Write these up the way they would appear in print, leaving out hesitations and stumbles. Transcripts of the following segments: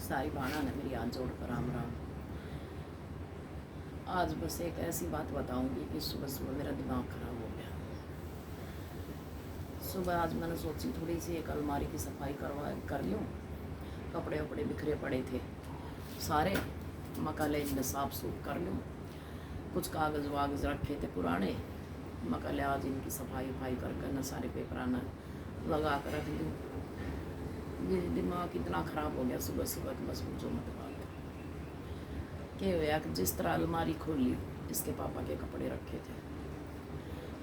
सारी बाणा ने मेरी हाथ जोड़ कर राम राम। आज बस एक ऐसी बात बताऊंगी कि सुबह सुबह मेरा दिमाग खराब हो गया। सुबह आज मैंने सोची थोड़ी सी एक अलमारी की सफाई कर लूँ। कपड़े वपड़े बिखरे पड़े थे सारे, मकाले इनमें साफ सूफ कर लूँ। कुछ कागज़ वागज़ रखे थे पुराने, मकाले आज इनकी सफाई वफाई करके न सारे पेपराना लगा कर रख दूँ। ये दिमाग इतना ख़राब हो गया सुबह सुबह कि बस पूछो मत बात। क्या हुआ कि जिस तरह अलमारी खोली, इसके पापा के कपड़े रखे थे,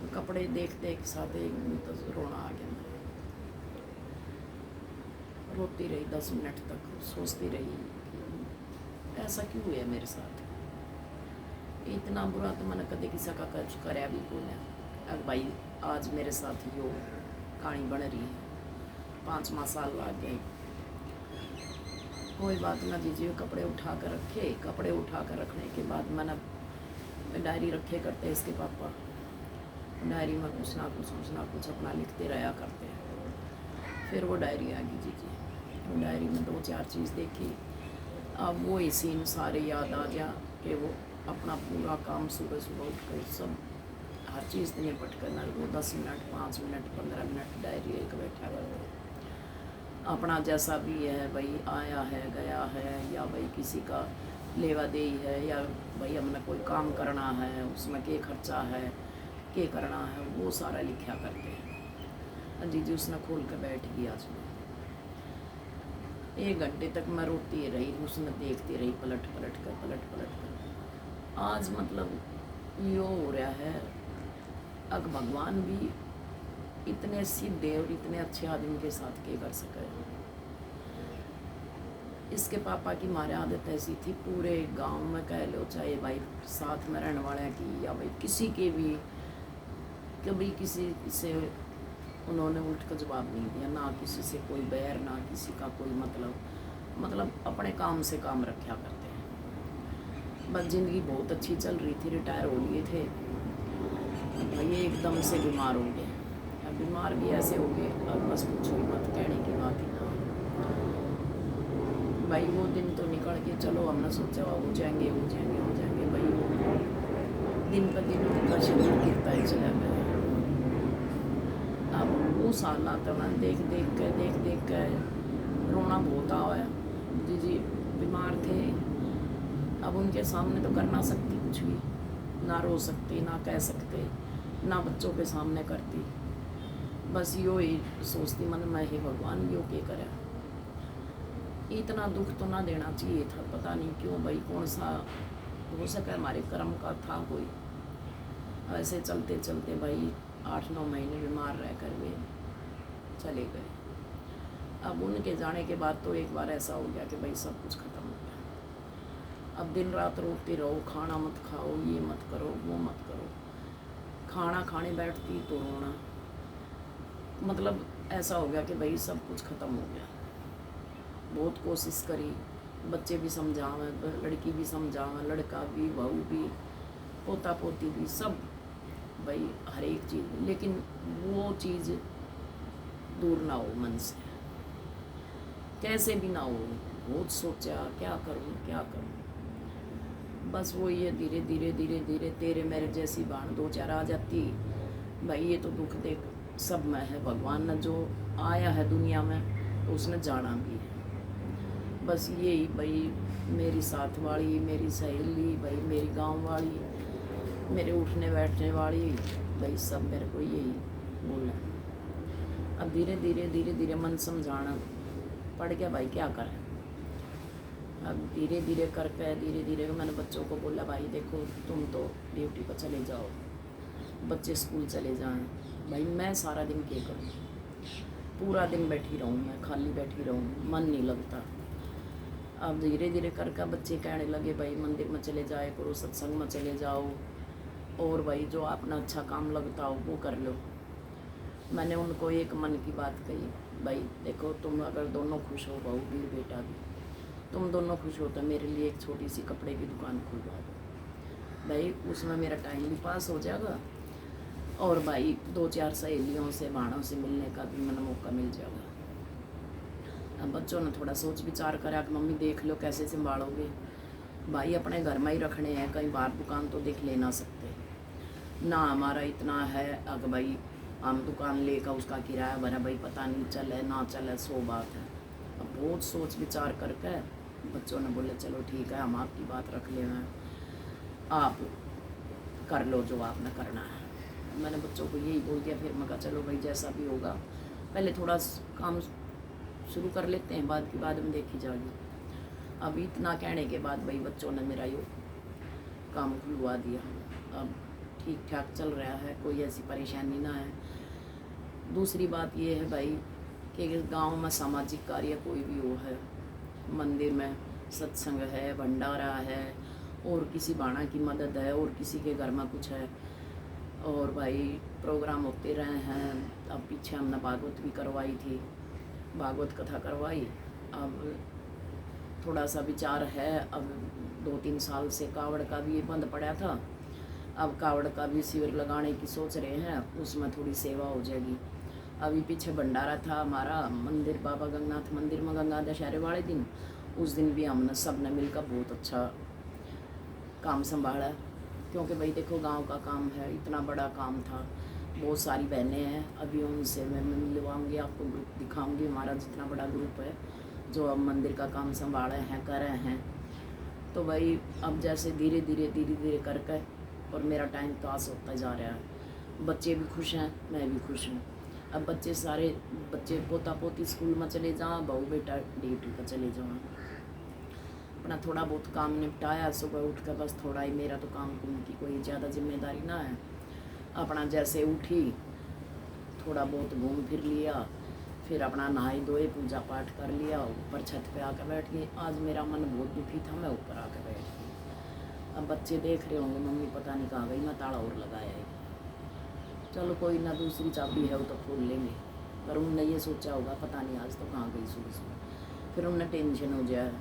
तो कपड़े देखते एक साथ एक मिनट तो रोना आ गया। रोती रही 10 मिनट तक, सोचती रही ऐसा क्यों हुआ मेरे साथ। इतना बुरा तो मैंने कभी किसी का कुछ कराया भी को नहीं। अब भाई आज मेरे साथ यो कहानी बन रही है, 5वां साल लग गए। कोई बात ना दीजिए, कपड़े उठा कर रखे। कपड़े उठा कर रखने के बाद मैंने डायरी रखे करते इसके पापा, डायरी में कुछ ना कुछ अपना लिखते रहा करते। फिर वो डायरी आ गई जी, वो डायरी में 2-4 चीज़ देखी। अब वो सीन सारे याद आ गया कि वो अपना पूरा काम सुबह सुबह उठ कर सब हर चीज़ निपट करना, वो 10 मिनट 5 मिनट 15 मिनट डायरी एक बैठा करते। अपना जैसा भी है भाई, आया है गया है, या भाई किसी का लेवा दे है, या भाई हमने कोई काम करना है उसमें क्या खर्चा है, क्या करना है, वो सारा लिखा करते हैं। जी उसने खोल कर बैठ गई। आज में 1 घंटे तक मैं रोती रही, उसने देखती रही पलट पलट कर। आज मतलब यो हो रहा है, अग भगवान भी इतने सीधे और इतने अच्छे आदमी के साथ क्या कर सके। इसके पापा की मारे आदत ऐसी थी, पूरे गांव में कह लो, चाहे भाई साथ में रहने वाले की या भाई किसी के भी, कभी किसी से उन्होंने उल्ट का जवाब नहीं दिया, ना किसी से कोई बैर, ना किसी का कोई मतलब अपने काम से काम रखा करते हैं। बस ज़िंदगी बहुत अच्छी चल रही थी, रिटायर हो लिए थे, ये एकदम से बीमार हो गए। अब बीमार भी ऐसे हो गए, अब बस पूछो मत, कहने की बात ही ना। भाई वो दिन तो निकल के चलो, हमने सोचा हो जाएंगे भाई दिन पर दिन उनका शरीर गिरता ही चला गया। अब वो साल तो मैं देख देख कर रोना बहुत आया। जी बीमार थे, अब उनके सामने तो कर ना सकती कुछ भी, ना रो सकती, ना कह सकते, ना बच्चों के सामने करती। बस यो ही सोचती मन में, ही भगवान यो क्या करे। इतना दुख तो ना देना चाहिए था, पता नहीं क्यों भाई, कौन सा हो सके हमारे कर्म का था कोई। ऐसे चलते चलते भाई 8-9 महीने बीमार रह कर वे चले गए। अब उनके जाने के बाद तो एक बार ऐसा हो गया कि भाई सब कुछ ख़त्म हो गया। अब दिन रात रोते रहो, खाना मत खाओ, ये मत करो, वो मत करो। खाना खाने बैठती तो रोना, मतलब ऐसा हो गया कि भाई सब कुछ ख़त्म हो गया। बहुत कोशिश करी, बच्चे भी समझावें, लड़की भी समझावें, लड़का भी, बहू भी, पोता पोती भी, सब भाई हर एक चीज़, लेकिन वो चीज़ दूर ना हो मन से, कैसे भी ना हो। बहुत सोचा क्या करूं। बस वो ये धीरे धीरे तेरे मेरे जैसी बाण 2-4 आ जाती। भाई ये तो दुख देख सब में है, भगवान ने जो आया है दुनिया में तो उसने जाना भी है। बस यही भाई मेरी साथ वाली, मेरी सहेली, भाई मेरी गांव वाली, मेरे उठने बैठने वाली, भाई सब मेरे को यही बोला। अब धीरे धीरे मन समझाना पड़ गया, भाई क्या करें। अब धीरे करके मैंने बच्चों को बोला, भाई देखो तुम तो ड्यूटी पर चले जाओ, बच्चे स्कूल चले जाएं, भाई मैं सारा दिन क्या करूँ, पूरा दिन बैठी रहूँ, मैं खाली बैठी रहूँ, मन नहीं लगता। अब धीरे करके बच्चे कहने लगे, भाई मंदिर में चले जाए करो, सत्संग में चले जाओ, और भाई जो अपना अच्छा काम लगता हो वो कर लो। मैंने उनको एक मन की बात कही, भाई देखो तुम अगर दोनों खुश हो, बहू भी बेटा भी, तुम दोनों खुश हो तो मेरे लिए एक छोटी सी कपड़े की दुकान खुलवा दो। भाई उसमें मेरा टाइम भी पास हो जाएगा, और भाई 2-4 सहेलियों से, भाणों से मिलने का भी मैंने मौका मिल जाएगा। अब बच्चों ने थोड़ा सोच विचार करा कि मम्मी देख लो कैसे संभालोगे, भाई अपने घर में ही रखने हैं, कहीं बाहर दुकान तो देख ले ना सकते ना, हमारा इतना है अगर भाई हम दुकान लेकर उसका किराया भरा, भाई पता नहीं चले ना चले, 100 बात है। अब बहुत सोच विचार करके बच्चों ने बोले चलो ठीक है, हम आपकी बात रख ले, आप कर लो जो आपने करना है। मैंने बच्चों को यही बोल दिया। फिर मैं कहा चलो भाई जैसा भी होगा, पहले थोड़ा काम शुरू कर लेते हैं, बाद की बाद में देखी जाएगी। अब इतना कहने के बाद भाई बच्चों ने मेरा ये काम खुलवा दिया। अब ठीक ठाक चल रहा है, कोई ऐसी परेशानी ना है। दूसरी बात ये है भाई कि गांव में सामाजिक कार्य कोई भी हो है, मंदिर में सत्संग है, भंडारा है, और किसी बाणा की मदद है, और किसी के घर में कुछ है, और भाई प्रोग्राम होते रहे हैं। अब पीछे हमने भागवत भी करवाई थी, भागवत कथा करवाई। अब थोड़ा सा विचार है, अब 2-3 साल से कावड़ का भी बंद पड़ा था, अब कावड़ का भी शिविर लगाने की सोच रहे हैं, उसमें थोड़ी सेवा हो जाएगी। अभी पीछे भंडारा था हमारा मंदिर, बाबा गंगनाथ मंदिर में, गंगा दशहरे वाले दिन, उस दिन भी हमने सब ने मिलकर बहुत अच्छा काम संभाला, क्योंकि भाई देखो गांव का काम है, इतना बड़ा काम था, बहुत सारी बहनें हैं। अभी उनसे मैं मिलवाऊंगी, आपको ग्रुप दिखाऊंगी, हमारा जितना बड़ा ग्रुप है जो अब मंदिर का काम संभाले हैं, कर रहे हैं। तो भाई अब जैसे धीरे धीरे करके और मेरा टाइम पास होता जा रहा है, बच्चे भी खुश हैं, मैं भी खुश हूँ। अब सारे बच्चे पोता पोती स्कूल में चले जाओ, बहू बेटा ड्यूटी पर चले जाओ, अपना थोड़ा बहुत काम निपटाया, सुबह उठ कर बस थोड़ा ही, मेरा तो काम की कोई ज़्यादा जिम्मेदारी ना है, अपना जैसे उठी थोड़ा बहुत घूम फिर लिया, फिर अपना नहाई धोए पूजा पाठ कर लिया, ऊपर छत पे आकर बैठ गई। आज मेरा मन बहुत दुखी था, मैं ऊपर आकर बैठ गई। अब बच्चे देख रहे होंगे मम्मी पता नहीं कहाँ गई, मैं ताला और लगाया है। चलो कोई ना, दूसरी चाबी है वो तो खोल लेंगे, पर उनने ये सोचा होगा पता नहीं आज तो कहाँ गई सुबह। फिर उन्हें टेंशन हो जाए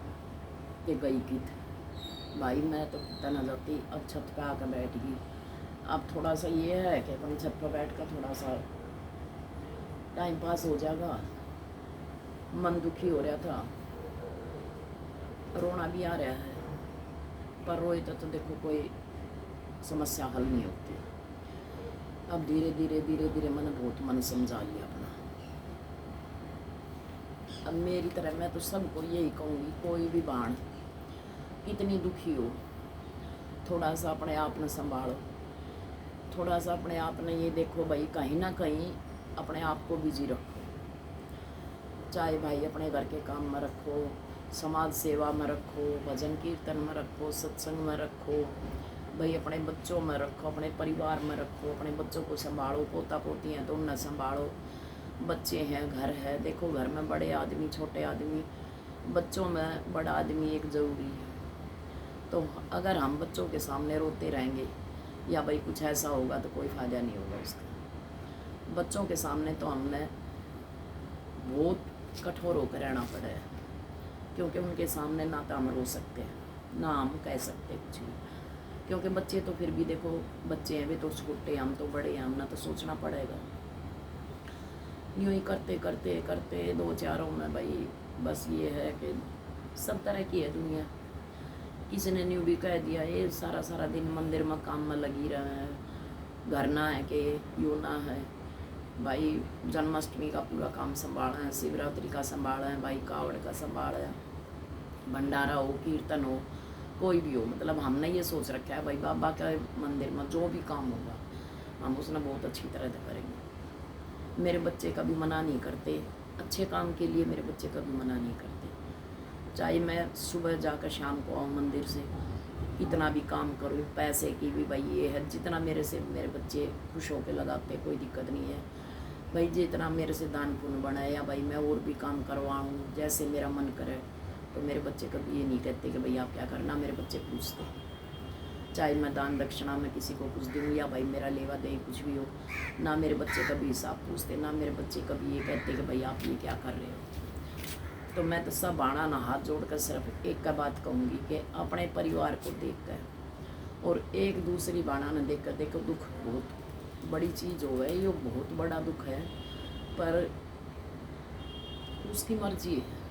कि गई की थी। भाई मैं तो पता ना जाती, अब छत पे आकर बैठ गई। अब थोड़ा सा ये है कि अपनी छत पर बैठ कर थोड़ा सा टाइम पास हो जाएगा। मन दुखी हो रहा था, रोना भी आ रहा है, पर रोए तो देखो कोई समस्या हल नहीं होती। अब धीरे धीरे मैंने बहुत मन समझा लिया अपना। अब मेरी तरह मैं तो सबको यही कहूँगी, कोई भी बाण कितनी दुखी हो, थोड़ा सा अपने आप में संभालो, थोड़ा सा अपने आप में ये देखो भाई कहीं ना कहीं अपने आप को बिजी रखो, चाहे भाई अपने घर के काम में रखो, समाज सेवा में रखो, भजन कीर्तन में रखो, सत्संग में रखो, भाई अपने बच्चों में रखो, अपने परिवार में रखो, अपने बच्चों को संभालो, पोता पोती हैं तो उन्हें संभालो, बच्चे हैं, घर है, देखो घर में बड़े आदमी छोटे आदमी, बच्चों में बड़ा आदमी एक ज़रूरी है। तो अगर हम बच्चों के सामने रोते रहेंगे या भाई कुछ ऐसा होगा तो कोई फ़ायदा नहीं होगा उसका। बच्चों के सामने तो हमने बहुत कठोर होकर रहना पड़ा है, क्योंकि उनके सामने ना तो हम रो सकते हैं ना हम कह सकते कुछ भी, क्योंकि बच्चे तो फिर भी देखो बच्चे हैं, वे तो छोटे, हम तो बड़े हैं, हमने तो सोचना पड़ेगा। यूँ ही करते करते करते 2-4 में भाई बस ये है कि सब तरह की है दुनिया। किसी ने न्यू भी कह दिया ये सारा दिन मंदिर में काम में लगी रहे हैं, घर ना है कि यूँ ना है भाई, जन्माष्टमी का पूरा काम संभाला है, शिवरात्रि का संभाला है भाई, कावड़ का संभाला है, भंडारा हो, कीर्तन हो, कोई भी हो, मतलब हमने ये सोच रखा है भाई बाबा के मंदिर में जो भी काम होगा हम उसने बहुत अच्छी तरह से करेंगे। मेरे बच्चे कभी मना नहीं करते, अच्छे काम के लिए मेरे बच्चे कभी मना नहीं करते, चाहे मैं सुबह जाकर शाम को आऊँ मंदिर से, कितना भी काम करूँ, पैसे की भी भाई ये है, जितना मेरे से मेरे बच्चे खुश होकर लगाते कोई दिक्कत नहीं है भाई, जितना मेरे से दान पुण्य बना या भाई मैं और भी काम करवाऊँ जैसे मेरा मन करे, तो मेरे बच्चे कभी ये नहीं कहते कि भाई आप क्या करना, मेरे बच्चे पूछते, चाहे मैं दान दक्षिणा में किसी को कुछ दूँ या भाई मेरा लेवा दे कुछ भी हो, ना मेरे बच्चे कभी हिसाब पूछते, ना मेरे बच्चे कभी ये कहते कि भाई आप ये क्या कर रहे हो। तो मैं तो सब बाणा ना हाथ जोड़कर सिर्फ एक का बात कहूँगी कि अपने परिवार को देख कर और एक दूसरी बाणा ने देख कर, देखो दुख बहुत बड़ी चीज़ हो गई, ये बहुत बड़ा दुख है, पर उसकी मर्जी है,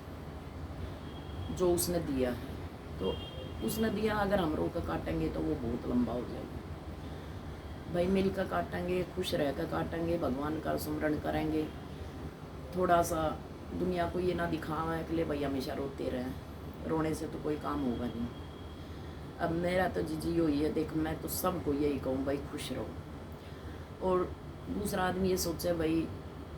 जो उसने दिया है। तो उसने दिया, अगर हम रो कर काटेंगे तो वो बहुत लंबा हो जाएगा। भाई मिल कर काटेंगे, खुश रह कर काटेंगे, भगवान का स्मरण करेंगे। थोड़ा सा दुनिया को ये ना दिखावा के लिए भाई हमेशा रोते रहें, रोने से तो कोई काम होगा नहीं। अब मेरा तो जी हुई है, देख मैं तो सबको यही कहूँ भाई खुश रहो। और दूसरा आदमी ये सोचे भाई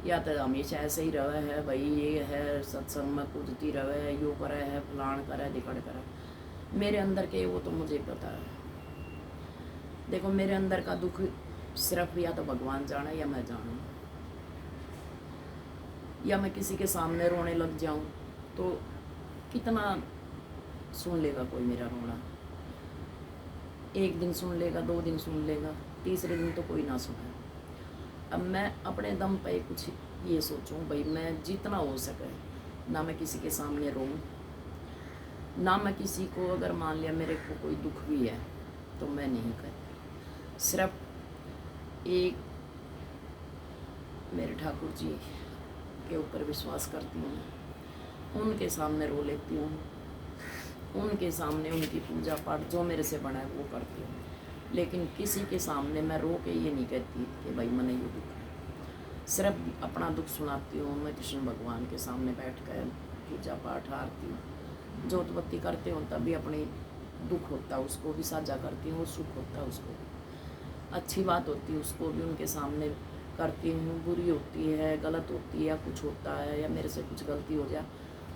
या तो हमेशा ऐसे ही रहे है, भाई ये है सत्संग में कूदती रहे, यो करे है, फलान करे, दिकड़ करे। मेरे अंदर के वो तो मुझे पता है। देखो मेरे अंदर का दुख सिर्फ या तो भगवान जाने या मैं जानूँ, या मैं किसी के सामने रोने लग जाऊँ तो कितना सुन लेगा कोई मेरा रोना। एक दिन सुन लेगा, 2 दिन सुन लेगा, तीसरे दिन तो कोई ना सुने। अब मैं अपने दम पे कुछ ये सोचूं भाई मैं जितना हो सके ना मैं किसी के सामने रोऊं, ना मैं किसी को, अगर मान लिया मेरे को कोई दुख भी है तो मैं नहीं करती। सिर्फ एक मेरे ठाकुर जी के ऊपर विश्वास करती हूँ, उनके सामने रो लेती हूँ, उनके सामने उनकी पूजा पाठ जो मेरे से बना है वो करती हूँ। लेकिन किसी के सामने मैं रो के ये नहीं कहती कि भाई मैंने ये दुख है। सिर्फ अपना दुख सुनाती हूँ। मैं कृष्ण भगवान के सामने बैठ कर पूजा पाठ आरती जोत बत्ती करती हूँ, तब भी अपनी दुख होता है उसको भी साझा करती हूँ, सुख होता है उसको, अच्छी बात होती है उसको भी उनके सामने करती हूँ। बुरी होती है, गलत होती है, या कुछ होता है या मेरे से कुछ गलती हो जाए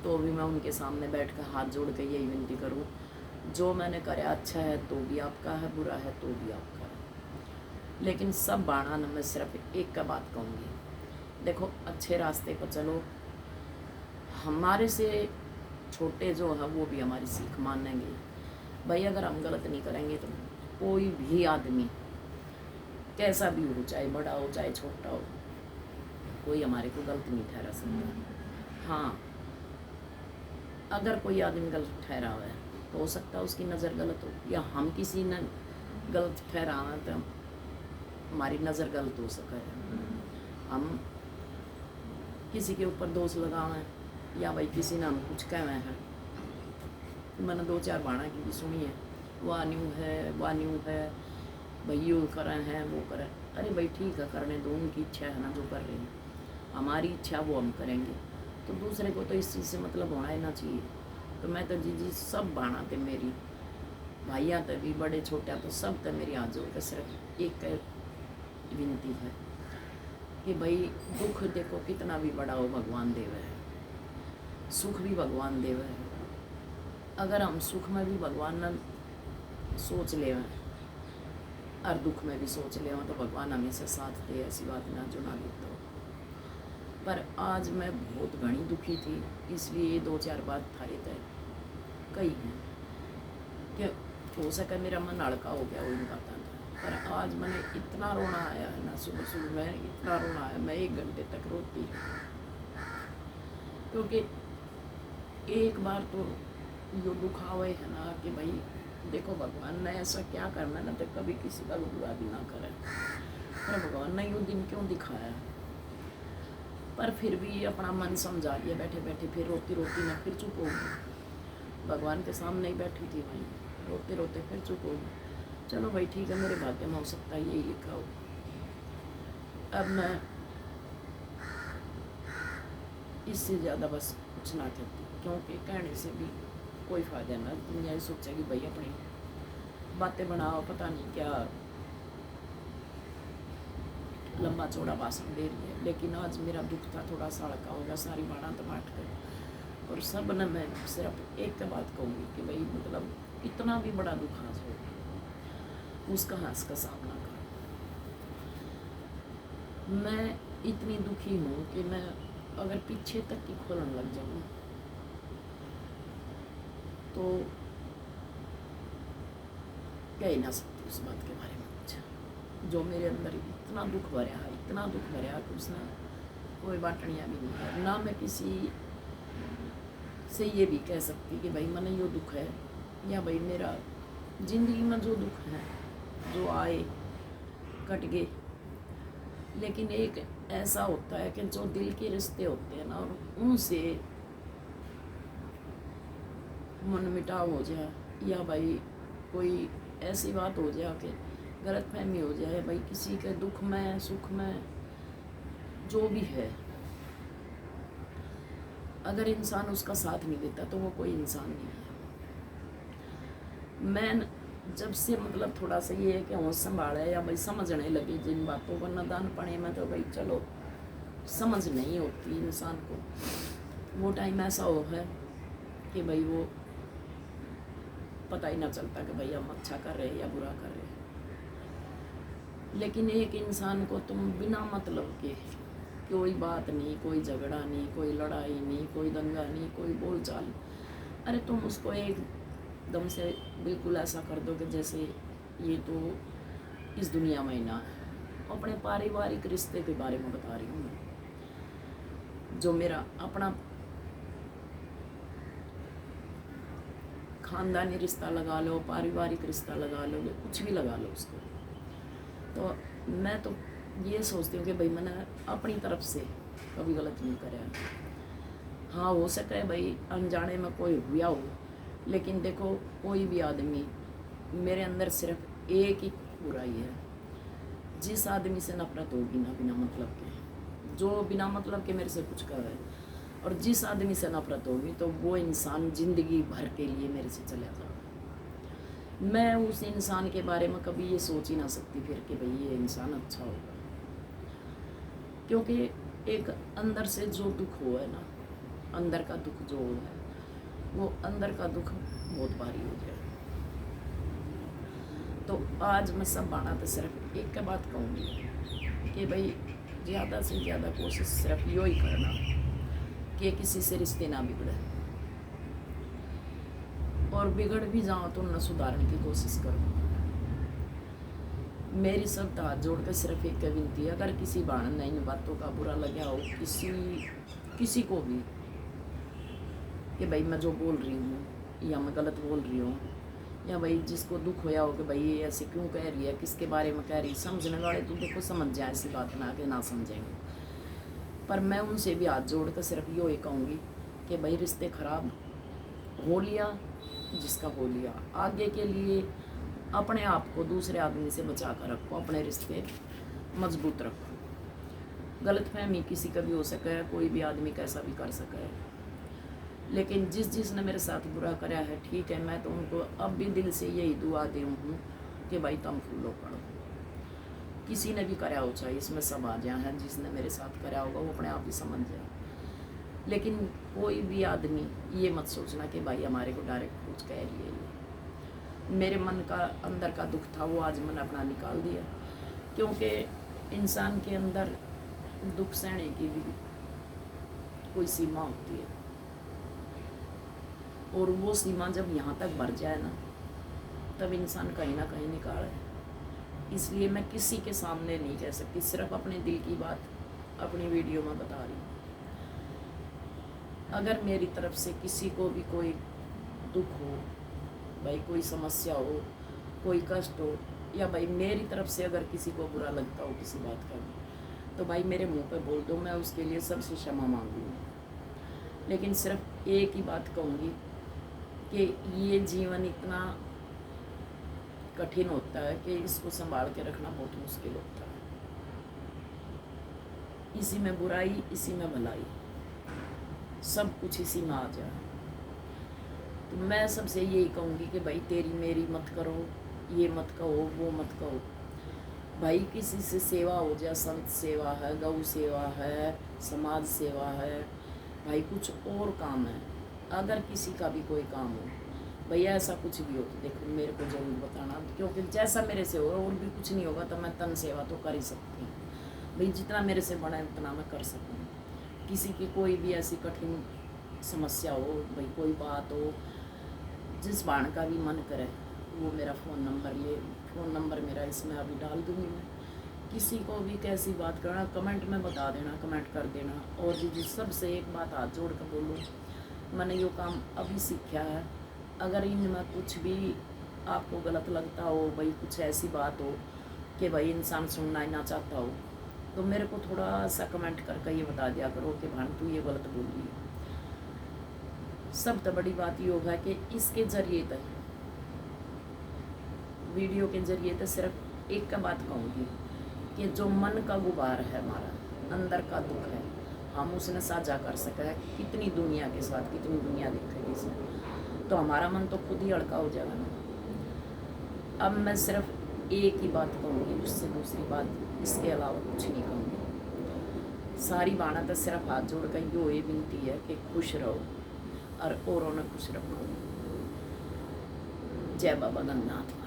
तो भी मैं उनके सामने बैठ कर हाथ जोड़ के यही विनती करूँ, जो मैंने कराया अच्छा है तो भी आपका है, बुरा है तो भी आपका है। लेकिन सब बाणा न मैं सिर्फ एक का बात कहूँगी, देखो अच्छे रास्ते पर चलो। हमारे से छोटे जो है वो भी हमारी सीख मानेंगे। भाई अगर हम गलत नहीं करेंगे तो कोई भी आदमी कैसा भी हो, चाहे बड़ा हो चाहे छोटा हो, कोई हमारे को गलत नहीं ठहरा सकता। हाँ, अगर कोई आदमी गलत ठहरा हुआ है तो हो सकता है उसकी नज़र गलत हो, या हम किसी ने गलत ठहरा हुआ तो हमारी नज़र गलत हो सके। हम किसी के ऊपर दोष लगावे या भाई किसी ने हम कुछ कहे हैं। मैंने 2-4 बाणा की भी सुनी है, वाह न्यू है भाई, यू करें हैं वो करें। अरे भाई ठीक है, करने दो, उनकी इच्छा है ना जो कर रहे हैं, हमारी इच्छा वो हम करेंगे। तो दूसरे को तो इस चीज़ से मतलब होना ही ना चाहिए। तो मैं तो जी सब बाणा थे मेरी भाइयाँ थे भी, बड़े छोटे तो सब थे मेरी हाथ जोड़ के सिर्फ एक विनती है कि भाई दुख देखो कितना भी बड़ा हो भगवान देवे है, सुख भी भगवान देवे है। अगर हम सुख में भी भगवान ने सोच ले और दुख में भी सोच ले तो भगवान हमेशा साथ दे, ऐसी बात ना जो ना देता हो। पर आज मैं बहुत घनी दुखी थी, इसलिए ये 2-4 बात थारे तय कही हैं कि हो सके मेरा मन हल्का हो गया, वो नहीं पता था। पर आज मैंने इतना रोना आया है ना, सुबह में इतना रोना आया, मैं 1 घंटे तक रोती, क्योंकि एक बार तो यो दुखावे है ना कि भाई देखो भगवान ने ऐसा क्या करना ना तो कभी किसी का बुरा भी ना करे, पर भगवान ने यो दिन क्यों दिखाया। पर फिर भी अपना मन समझा लिया बैठे बैठे, फिर रोती रोती मैं फिर चुप हो गई, भगवान के सामने ही बैठी थी भाई, रोते रोते फिर चुप हो गई। चलो भाई ठीक है, मेरे भाग्य में हो सकता है यही लिखा हो। अब मैं इससे ज़्यादा बस कुछ ना कहती, क्योंकि कहने से भी कोई फ़ायदा ना। दुनिया ये सोचेगी भाई अपनी बातें बनाओ, पता नहीं क्या लंबा चौड़ा भाषण दे रही है। लेकिन आज मेरा दुख था थोड़ा सा हल्का हो गया, सारी बाणा तो बांट गई। और सब ने मैं सिर्फ एक बात कहूँगी कि भाई मतलब कितना भी बड़ा दुख आज हो उसका हंस का सामना करो। मैं इतनी दुखी हूँ कि मैं अगर पीछे तक की खोलने लग जाऊँ तो कह ही ना सकती उस बात के बारे में कुछ, जो मेरे अंदर इतना दुख भरा है, इतना दुख भरा कि उसने कोई बाटनियाँ भी नहीं है। ना मैं किसी से ये भी कह सकती कि भाई मैंने यो दुख है, या भाई मेरा ज़िंदगी में जो दुख है जो आए कट गए। लेकिन एक ऐसा होता है कि जो दिल के रिश्ते होते हैं ना, और उनसे मन मिटाव हो जाए, या भाई कोई ऐसी बात हो जाए कि गलतफहमी हो जाए, भाई किसी के दुख में सुख में जो भी है, अगर इंसान उसका साथ नहीं देता तो वो कोई इंसान नहीं है। मैं जब से मतलब थोड़ा सा ये है कि होश संभाला है या भाई समझने लगी जिन बातों को, नदान पड़े में तो भाई चलो समझ नहीं होती इंसान को, वो टाइम ऐसा हो है कि भाई वो पता ही ना चलता कि भाई हम अच्छा कर रहे हैं या बुरा कर रहे हैं। लेकिन एक इंसान को तुम बिना मतलब के, कोई बात नहीं, कोई झगड़ा नहीं, कोई लड़ाई नहीं, कोई दंगा नहीं, कोई बोलचाल, अरे तुम उसको एकदम से बिल्कुल ऐसा कर दो कि जैसे ये तो इस दुनिया में ही ना है। अपने पारिवारिक रिश्ते के बारे में बता रही हूँ मैं, जो मेरा अपना खानदानी रिश्ता लगा लो, पारिवारिक रिश्ता लगा लो, कुछ भी लगा लो उसको, तो मैं तो ये सोचती हूँ कि भाई मैंने अपनी तरफ से कभी गलत नहीं करा। हाँ हो सके भाई अनजाने में कोई हुआ हो, लेकिन देखो कोई भी आदमी, मेरे अंदर सिर्फ एक ही बुराई है, जिस आदमी से नफरत होगी ना बिना मतलब के, जो बिना मतलब के मेरे से कुछ कर रहा है, और जिस आदमी से नफरत होगी तो वो इंसान ज़िंदगी भर के लिए मेरे से चला जाएगा। मैं उस इंसान के बारे में कभी ये सोच ही ना सकती फिर कि भाई ये इंसान अच्छा होगा, क्योंकि एक अंदर से जो दुख हो है ना, अंदर का दुख जो है, वो अंदर का दुख बहुत भारी हो जाए। तो आज मैं सब बाना तो सिर्फ एक का बात कहूँगी कि भाई ज़्यादा से ज़्यादा कोशिश सिर्फ यो ही करना कि किसी से रिश्ते ना बिगड़े, और बिगड़ भी जाओ तो न सुधारने की कोशिश करो। मेरी सब हाथ जोड़ कर सिर्फ एक विनती है, अगर किसी बाण ने इन बातों का बुरा लगा हो किसी को भी, कि भाई मैं जो बोल रही हूँ या मैं गलत बोल रही हूँ, या भाई जिसको दुख होया हो कि भाई ये ऐसे क्यों कह रही है, किसके बारे में कह रही, समझने वाले तो देखो समझ जाए, ऐसी बात ना कि ना समझेंगे, पर मैं उनसे भी हाथ जोड़ कर सिर्फ यो ही कहूँगी कि भाई रिश्ते खराब हो लिया जिसका हो लिया, आगे के लिए अपने आप को दूसरे आदमी से बचा कर रखो, अपने रिश्ते मजबूत रखो। गलतफहमी किसी का भी हो सके, कोई भी आदमी कैसा भी कर सके, लेकिन जिसने मेरे साथ बुरा करा है, ठीक है, मैं तो उनको अब भी दिल से यही दुआ दे हूँ कि भाई तुम फूलो पड़ो। किसी ने भी करा हो, चाहे इसमें सब आ जाए हैं, जिसने मेरे साथ करा होगा वो अपने आप ही समझ जाए, लेकिन कोई भी आदमी ये मत सोचना कि भाई हमारे को डायरेक्ट कुछ कह रही है। ये मेरे मन का अंदर का दुख था, वो आज मैंने अपना निकाल दिया, क्योंकि इंसान के अंदर दुख सहने की भी कोई सीमा होती है, और वो सीमा जब यहाँ तक बढ़ जाए ना, तब इंसान कहीं ना कहीं निकाले। इसलिए मैं किसी के सामने नहीं कह सकती, सिर्फ अपने दिल की बात अपनी वीडियो में बता रही हूँ। अगर मेरी तरफ से किसी को भी कोई दुख हो, भाई कोई समस्या हो, कोई कष्ट हो, या भाई मेरी तरफ से अगर किसी को बुरा लगता हो किसी बात का, तो भाई मेरे मुंह पे बोल दो, मैं उसके लिए सबसे क्षमा मांगूंगी। लेकिन सिर्फ एक ही बात कहूँगी कि ये जीवन इतना कठिन होता है कि इसको संभाल के रखना बहुत मुश्किल होता है। इसी में बुराई, इसी में भलाई, सब कुछ इसी में आ जाए। तो मैं सबसे यही कहूँगी कि भाई तेरी मेरी मत करो, ये मत कहो, वो मत कहो। भाई किसी से सेवा हो जाए, संत सेवा है, गौ सेवा है, समाज सेवा है, भाई कुछ और काम है, अगर किसी का भी कोई काम हो, भैया ऐसा कुछ भी हो तो देखो मेरे को ज़रूर बताना, क्योंकि जैसा मेरे से हो और भी कुछ नहीं होगा तो मैं तन सेवा तो कर ही सकती हूँ। भाई जितना मेरे से बड़ा है उतना मैं कर सकूँ। किसी की कोई भी ऐसी कठिन समस्या हो, भाई कोई बात हो, जिस बाण का भी मन करे वो मेरा फ़ोन नंबर मेरा इसमें अभी डाल दूँगी मैं। किसी को भी कैसी बात करना कमेंट में बता देना, कमेंट कर देना। और दीदी सबसे एक बात हाथ जोड़ कर बोलो, मैंने ये काम अभी सीखा है, अगर इनमें कुछ भी आपको गलत लगता हो, भाई कुछ ऐसी बात हो कि भाई इंसान सुनना ही ना चाहता हो, तो मेरे को थोड़ा सा कमेंट करके ये बता दिया करो कि भान तू ये गलत बोल रही है। सब तो बड़ी बात ये होगा कि इसके जरिए तो वीडियो के जरिए तो सिर्फ एक का बात कहूँगी कि जो मन का गुबार है हमारा अंदर का दुख है, हम उसने साझा कर सके हैं कितनी दुनिया के साथ, कितनी दुनिया देखेगी इसे, तो हमारा मन तो खुद ही हल्का हो जाएगा ना। अब मैं सिर्फ एक ही बात कहूँगी, उससे दूसरी बात इसके अलावा कुछ नहीं कहूँगी। सारी बाणा तो सिर्फ हाथ जोड़ कर यो ये विनती है कि खुश रहो और औरों ने खुश रखो। जय बाबा गंगनाथ।